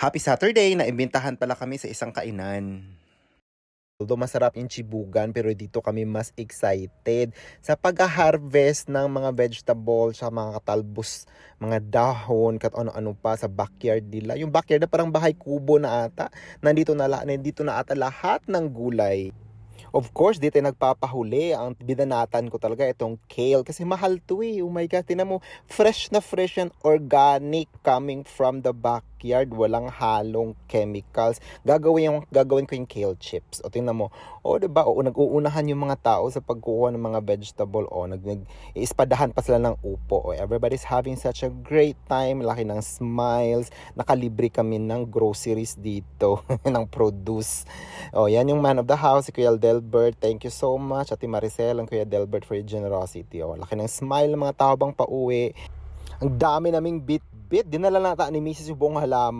Happy Saturday! Naimbitahan pala kami sa isang kainan. Although masarap yung chibugan, pero dito kami mas excited sa pag-harvest ng mga vegetables, sa mga katalbos, mga dahon, kat ano-ano pa sa backyard nila. Yung backyard na parang bahay kubo na ata. Nandito na ata lahat ng gulay. Of course, dito ay nagpapahuli. Ang binanatan ko talaga itong kale kasi mahal to eh. Oh my God, tinan mo, fresh na fresh and organic coming from the backyard. Walang halong chemicals. Gagawin ko yung kale chips. O tingnan mo, diba? Nag-uunahan yung mga tao sa pagkuha ng mga vegetable. Iispadahan pa sila ng upo. Everybody's having such a great time. Laki ng smiles. Nakalibre kami ng groceries dito, ng produce. Yan yung man of the house, si Kuya Delbert. Thank you so much. Ate Maricel and Kuya Delbert for your generosity. Laki ng smile ng mga tao bang pauwi. Ang dami naming bit-bit. Dinala nata ni Mrs. yung buong halaman.